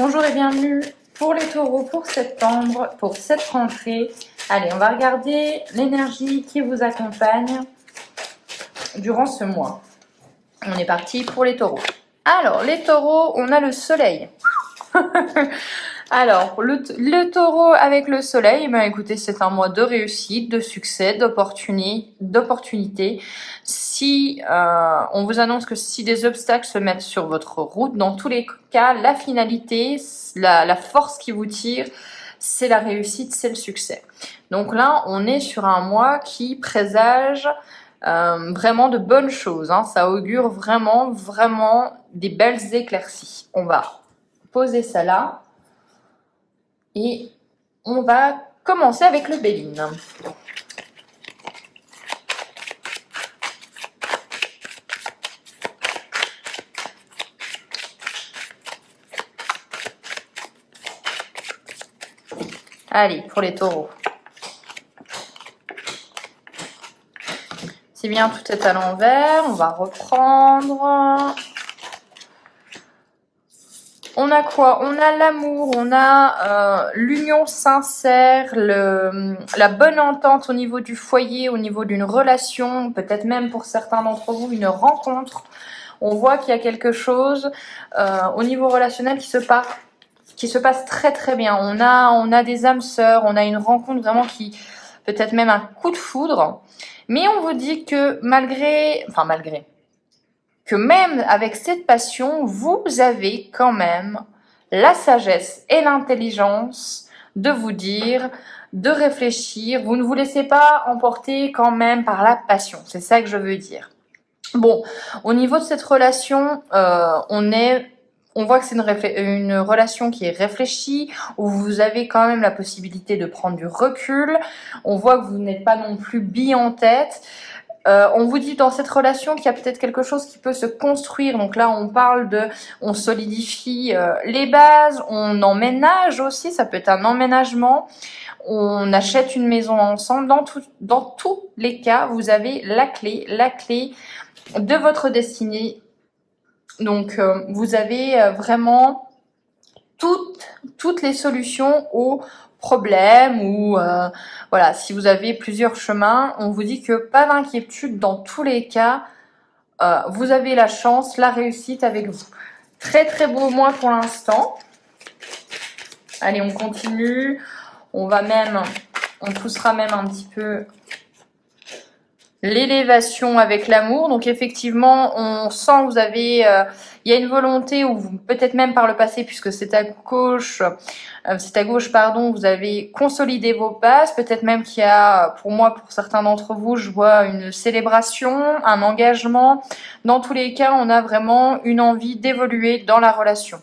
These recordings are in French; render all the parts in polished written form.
Bonjour et bienvenue pour les taureaux pour septembre, pour cette rentrée. Allez, on va regarder l'énergie qui vous accompagne durant ce mois. On est parti pour les taureaux. Alors, les taureaux, on a le soleil. Alors, le taureau avec le soleil, ben écoutez, c'est un mois de réussite, de succès, d'opportunité. Si on vous annonce que si des obstacles se mettent sur votre route, dans tous les cas, la finalité, la force qui vous tire, c'est la réussite, c'est le succès. Donc là, on est sur un mois qui présage vraiment de bonnes choses. Hein. Ça augure vraiment des belles éclaircies. On va poser ça là. Et on va commencer avec le Béline. Allez, pour les taureaux. C'est bien, tout est à l'envers. On va reprendre. On a quoi? On a l'amour, on a l'union sincère, la bonne entente au niveau du foyer, au niveau d'une relation, peut-être même pour certains d'entre vous une rencontre. On voit qu'il y a quelque chose au niveau relationnel qui se passe très très bien. On a des âmes sœurs, on a une rencontre vraiment qui peut-être même un coup de foudre. Mais on vous dit que que même avec cette passion, vous avez quand même la sagesse et l'intelligence de vous dire, de réfléchir. Vous ne vous laissez pas emporter quand même par la passion. C'est ça que je veux dire. Bon, au niveau de cette relation, on voit que c'est une relation qui est réfléchie, où vous avez quand même la possibilité de prendre du recul. On voit que vous n'êtes pas non plus bille en tête. On vous dit dans cette relation qu'il y a peut-être quelque chose qui peut se construire. Donc là, on solidifie les bases, on emménage aussi. Ça peut être un emménagement. On achète une maison ensemble. Dans tous les cas, vous avez la clé de votre destinée. Donc, vous avez vraiment toutes les solutions aux problème ou voilà, si vous avez plusieurs chemins, on vous dit que pas d'inquiétude dans tous les cas, vous avez la chance, la réussite avec vous. Très très beau mois pour l'instant. Allez, on continue. On poussera même un petit peu l'élévation avec l'amour. Donc effectivement, on sent que vous avez, il y a une volonté, ou peut-être même par le passé, puisque c'est à gauche, vous avez consolidé vos bases. Peut-être même qu'il y a, pour certains d'entre vous, je vois une célébration, un engagement. Dans tous les cas, on a vraiment une envie d'évoluer dans la relation.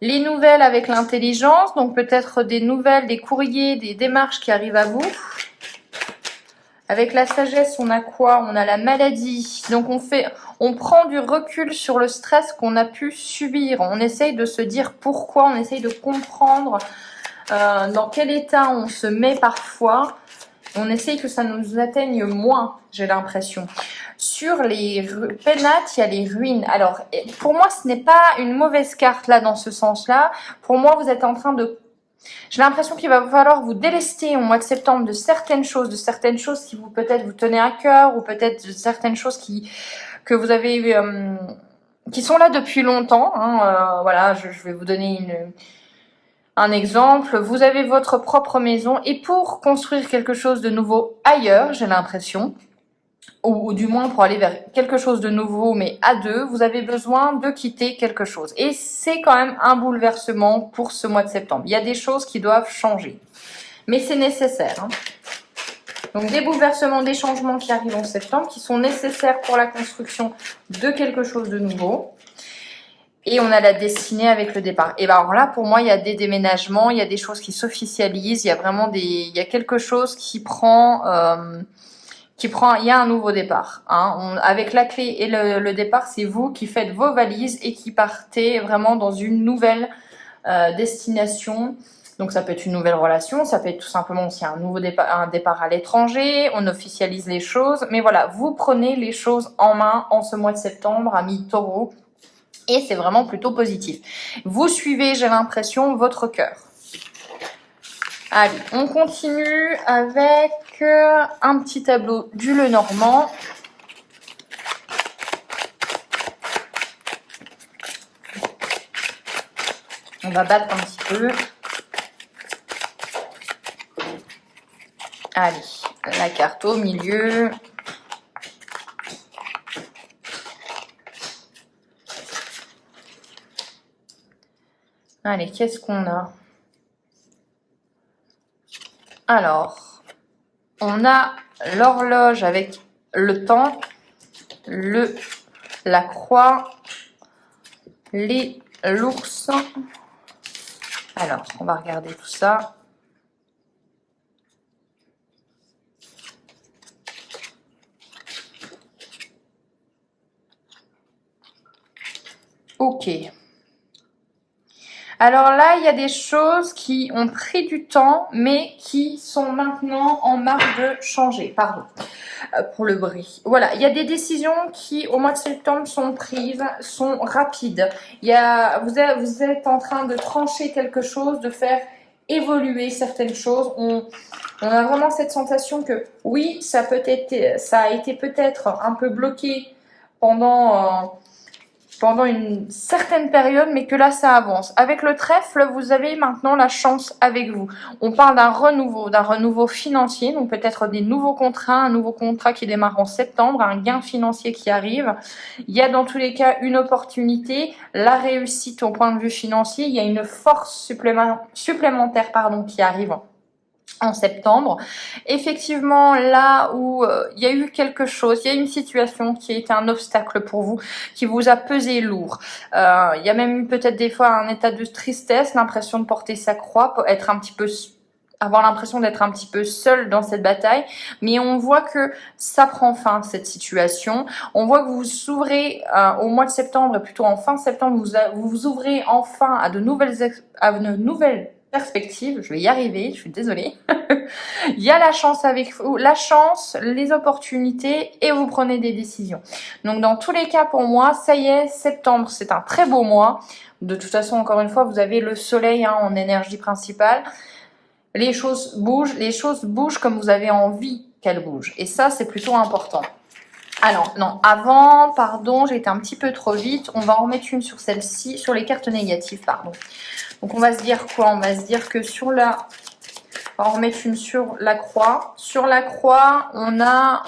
Les nouvelles avec l'intelligence, donc peut-être des nouvelles, des courriers, des démarches qui arrivent à vous. Avec la sagesse, on a quoi? On a la maladie. Donc on prend du recul sur le stress qu'on a pu subir. On essaye de se dire pourquoi, on essaye de comprendre dans quel état on se met parfois. On essaye que ça nous atteigne moins, j'ai l'impression. Sur les pénates, il y a les ruines. Alors, pour moi, ce n'est pas une mauvaise carte là dans ce sens-là. Pour moi, vous êtes en train de... J'ai l'impression qu'il va falloir vous délester au mois de septembre de certaines choses qui peut-être vous tenaient à cœur, ou peut-être de certaines choses que vous avez, qui sont là depuis longtemps. Hein. Voilà, je vais vous donner un exemple. Vous avez votre propre maison, et pour construire quelque chose de nouveau ailleurs, j'ai l'impression, ou du moins pour aller vers quelque chose de nouveau, mais à deux, vous avez besoin de quitter quelque chose. Et c'est quand même un bouleversement pour ce mois de septembre. Il y a des choses qui doivent changer, mais c'est nécessaire. Hein. Donc des bouleversements, des changements qui arrivent en septembre, qui sont nécessaires pour la construction de quelque chose de nouveau. Et on a la destinée avec le départ. Et ben alors là, pour moi, il y a des déménagements, il y a des choses qui s'officialisent, il y a vraiment il y a quelque chose qui prend, il y a un nouveau départ. Hein. Avec la clé et le départ, c'est vous qui faites vos valises et qui partez vraiment dans une nouvelle destination. Donc ça peut être une nouvelle relation, ça peut être tout simplement aussi un départ à l'étranger, on officialise les choses. Mais voilà, vous prenez les choses en main en ce mois de septembre, amis Taureau. Et c'est vraiment plutôt positif. Vous suivez, j'ai l'impression, votre cœur. Allez, on continue avec un petit tableau du Lenormand. On va battre un petit peu. Allez, la carte au milieu. Allez, qu'est-ce qu'on a? Alors, on a l'horloge avec le temps, la croix, l'ours. Alors, on va regarder tout ça. Ok. Alors là, il y a des choses qui ont pris du temps, mais qui sont maintenant en marche de changer. Pardon pour le bris. Voilà, il y a des décisions qui, au mois de septembre, sont prises, sont rapides. Vous êtes en train de trancher quelque chose, de faire évoluer certaines choses. On a vraiment cette sensation que, oui, ça a été peut-être un peu bloqué pendant une certaine période, mais que là, ça avance. Avec le trèfle, vous avez maintenant la chance avec vous. On parle d'un renouveau financier, donc peut-être des nouveaux contrats, un nouveau contrat qui démarre en septembre, un gain financier qui arrive. Il y a dans tous les cas une opportunité, la réussite au point de vue financier. Il y a une force supplémentaire qui arrive en septembre. Effectivement, là où il y a eu quelque chose, il y a une situation qui a été un obstacle pour vous, qui vous a pesé lourd. Il y a même eu peut-être des fois un état de tristesse, l'impression de porter sa croix, avoir l'impression d'être un petit peu seul dans cette bataille, mais on voit que ça prend fin, cette situation. On voit que vous vous ouvrez au mois de septembre, et plutôt en fin septembre, vous vous ouvrez enfin à de nouvelles perspectives. Je vais y arriver, je suis désolée. Il y a la chance avec vous, les opportunités, et vous prenez des décisions. Donc dans tous les cas, pour moi, ça y est, septembre, c'est un très beau mois. De toute façon, encore une fois, vous avez le soleil en énergie principale. Les choses bougent comme vous avez envie qu'elles bougent. Et ça, c'est plutôt important. Alors, non, pardon, j'ai été un petit peu trop vite. On va en remettre une sur celle-ci, sur les cartes négatives, pardon. Donc, on va se dire quoi? On va se dire que on va en remettre une sur la croix. Sur la croix, on a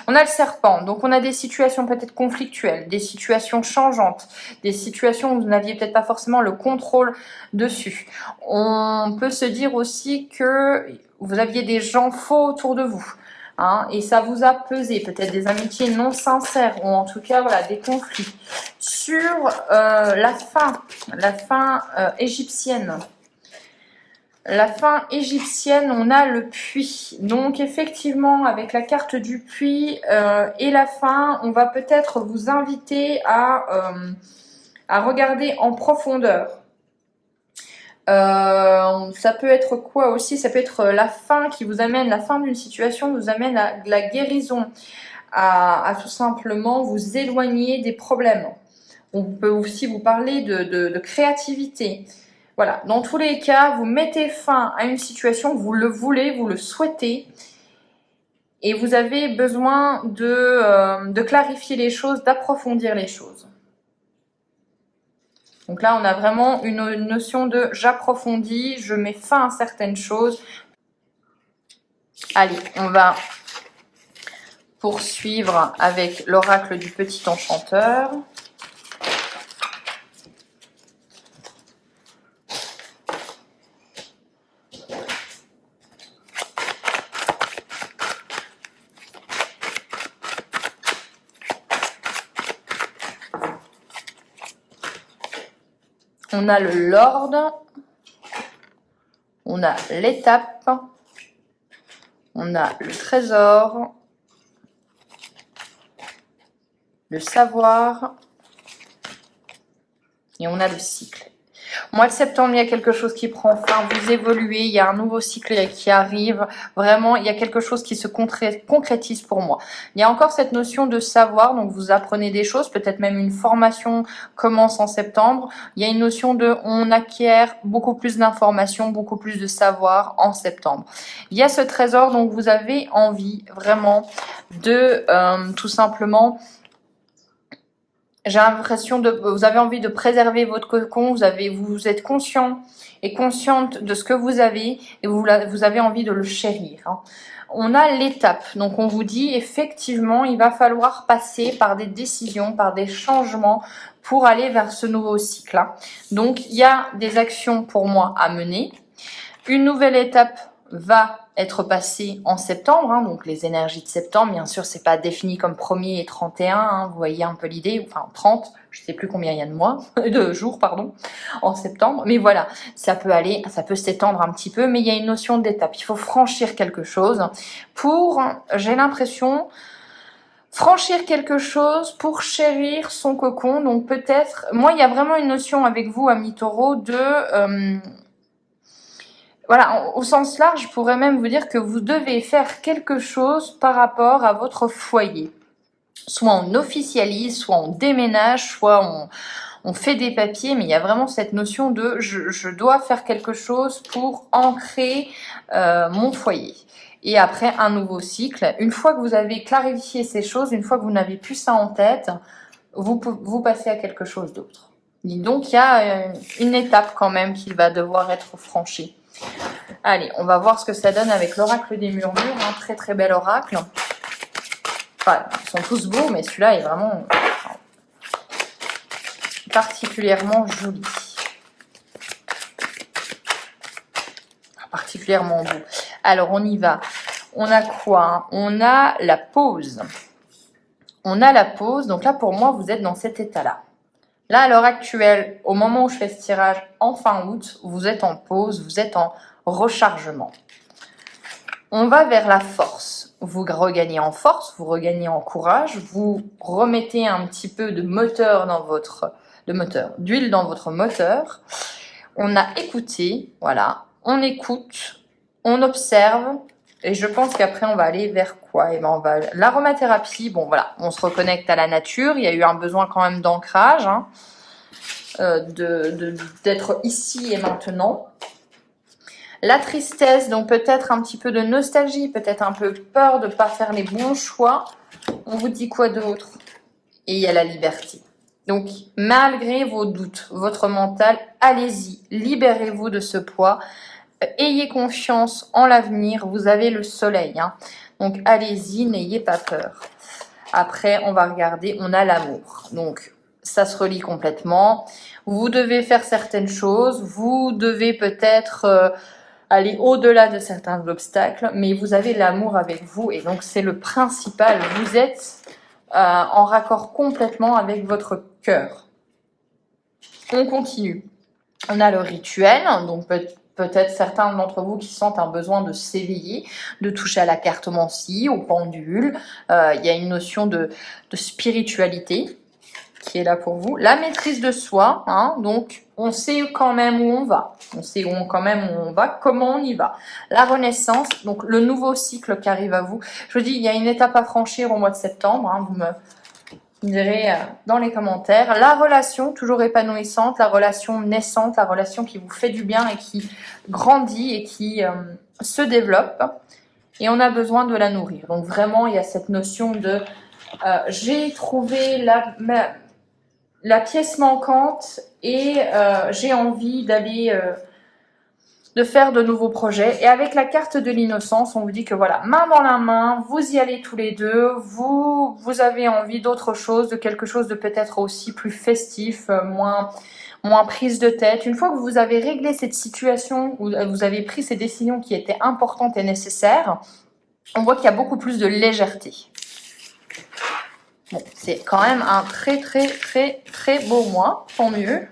le serpent. Donc, on a des situations peut-être conflictuelles, des situations changeantes, des situations où vous n'aviez peut-être pas forcément le contrôle dessus. On peut se dire aussi que vous aviez des gens faux autour de vous. Et ça vous a pesé, peut-être des amitiés non sincères, ou en tout cas, voilà, des conflits. Sur la fin égyptienne. La fin égyptienne, on a le puits. Donc effectivement, avec la carte du puits et la fin, on va peut-être vous inviter à regarder en profondeur. Ça peut être quoi aussi? Ça peut être la fin la fin d'une situation vous amène à la guérison, à tout simplement vous éloigner des problèmes. On peut aussi vous parler de créativité. Voilà, dans tous les cas, vous mettez fin à une situation, vous le voulez, vous le souhaitez, et vous avez besoin de clarifier les choses, d'approfondir les choses. Donc là, on a vraiment une notion de j'approfondis, je mets fin à certaines choses. Allez, on va poursuivre avec l'oracle du petit enchanteur. On a le Lord, on a l'étape, on a le trésor, le savoir, et on a le cycle. Mois de septembre, il y a quelque chose qui prend fin, vous évoluez, il y a un nouveau cycle qui arrive. Vraiment, il y a quelque chose qui se concrétise pour moi. Il y a encore cette notion de savoir, donc vous apprenez des choses, peut-être même une formation commence en septembre. Il y a une notion de on acquiert beaucoup plus d'informations, beaucoup plus de savoir en septembre. Il y a ce trésor, donc vous avez envie vraiment de tout simplement... J'ai l'impression de, vous avez envie de préserver votre cocon, vous êtes conscient et consciente de ce que vous avez et vous avez envie de le chérir. Hein. On a l'étape, donc on vous dit effectivement il va falloir passer par des décisions, par des changements pour aller vers ce nouveau cycle. Hein. Donc il y a des actions pour moi à mener. Une nouvelle étape va être passée en septembre, hein, donc les énergies de septembre, bien sûr, c'est pas défini comme 1er et 31, hein, vous voyez un peu l'idée, enfin 30, je sais plus combien il y a de mois, de jours, pardon, en septembre, mais voilà, ça peut s'étendre un petit peu, mais il y a une notion d'étape, il faut franchir quelque chose pour, j'ai l'impression, franchir quelque chose pour chérir son cocon, donc peut-être, moi il y a vraiment une notion avec vous, amis taureaux, de... Voilà, au sens large, je pourrais même vous dire que vous devez faire quelque chose par rapport à votre foyer. Soit on officialise, soit on déménage, soit on fait des papiers, mais il y a vraiment cette notion de je dois faire quelque chose pour ancrer mon foyer. Et après, un nouveau cycle. Une fois que vous avez clarifié ces choses, une fois que vous n'avez plus ça en tête, vous passez à quelque chose d'autre. Donc, il y a une étape quand même qui va devoir être franchie. Allez, on va voir ce que ça donne avec l'oracle des murmures, un très très bel oracle. Enfin, ils sont tous beaux, mais celui-là est vraiment particulièrement joli. Particulièrement beau. Alors, on y va. On a quoi? On a la pause. On a la pause. Donc là, pour moi, vous êtes dans cet état-là. Là, à l'heure actuelle, au moment où je fais ce tirage, en fin août, vous êtes en pause, vous êtes en rechargement. On va vers la force. Vous regagnez en force, vous regagnez en courage, vous remettez un petit peu de moteur dans votre... d'huile dans votre moteur. On a écouté, voilà. On écoute, on observe. Et je pense qu'après, on va aller vers quoi? Et ben, on va... L'aromathérapie, bon voilà, on se reconnecte à la nature. Il y a eu un besoin quand même d'ancrage, hein, d'être ici et maintenant. La tristesse, donc peut-être un petit peu de nostalgie, peut-être un peu peur de ne pas faire les bons choix. On vous dit quoi d'autre? Et il y a la liberté. Donc, malgré vos doutes, votre mental, allez-y, libérez-vous de ce poids. Ayez confiance en l'avenir, vous avez le soleil. Hein. Donc, allez-y, n'ayez pas peur. Après, on va regarder, on a l'amour. Donc, ça se relie complètement. Vous devez faire certaines choses. Vous devez peut-être aller au-delà de certains obstacles. Mais vous avez l'amour avec vous. Et donc, c'est le principal. Vous êtes en raccord complètement avec votre cœur. On continue. On a le rituel. Donc, peut-être certains d'entre vous qui sentent un besoin de s'éveiller, de toucher à la cartomancie, au pendule. Il y a une notion de spiritualité qui est là pour vous. La maîtrise de soi, hein, donc on sait quand même où on va. On sait quand même où on va, comment on y va. La renaissance, donc le nouveau cycle qui arrive à vous. Je vous dis, il y a une étape à franchir au mois de septembre. Hein, vous me direz dans les commentaires. La relation toujours épanouissante, la relation naissante, la relation qui vous fait du bien et qui grandit et qui se développe. Et on a besoin de la nourrir. Donc vraiment, il y a cette notion de j'ai trouvé la pièce manquante et j'ai envie d'aller de faire de nouveaux projets. Et avec la carte de l'innocence, on vous dit que voilà, main dans la main, vous y allez tous les deux, vous avez envie d'autre chose, de quelque chose de peut-être aussi plus festif, moins prise de tête. Une fois que vous avez réglé cette situation, où vous avez pris ces décisions qui étaient importantes et nécessaires, on voit qu'il y a beaucoup plus de légèreté. Bon, c'est quand même un très très très très beau mois, tant mieux.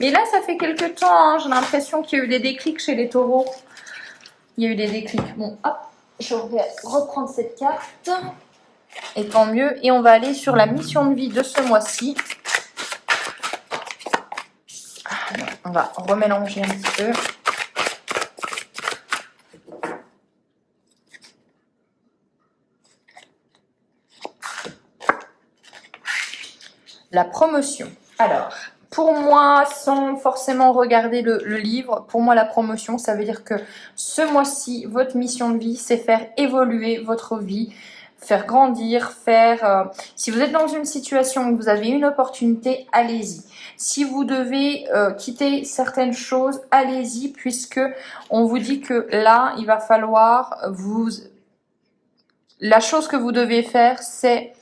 Mais là, ça fait quelques temps, hein, j'ai l'impression qu'il y a eu des déclics chez les taureaux. Il y a eu des déclics. Bon, hop, je vais reprendre cette carte. Et tant mieux. Et on va aller sur la mission de vie de ce mois-ci. On va remélanger un petit peu. La promotion. Alors, pour moi, sans forcément regarder le livre, pour moi, la promotion, ça veut dire que ce mois-ci, votre mission de vie, c'est faire évoluer votre vie, faire grandir, si vous êtes dans une situation où vous avez une opportunité, allez-y. Si vous devez quitter certaines choses, allez-y, puisque on vous dit que là, il va falloir La chose que vous devez faire, c'est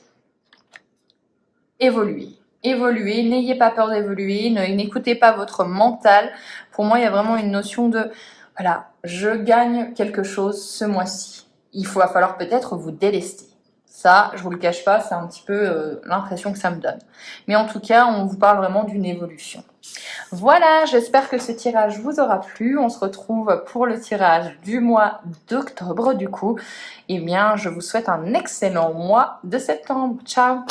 évoluer. Évoluer, n'ayez pas peur d'évoluer, n'écoutez pas votre mental. Pour moi, il y a vraiment une notion de, voilà, je gagne quelque chose ce mois-ci. Va falloir peut-être vous délester. Ça, je vous le cache pas, c'est un petit peu l'impression que ça me donne. Mais en tout cas, on vous parle vraiment d'une évolution. Voilà, j'espère que ce tirage vous aura plu. On se retrouve pour le tirage du mois d'octobre. Du coup, eh bien, je vous souhaite un excellent mois de septembre. Ciao!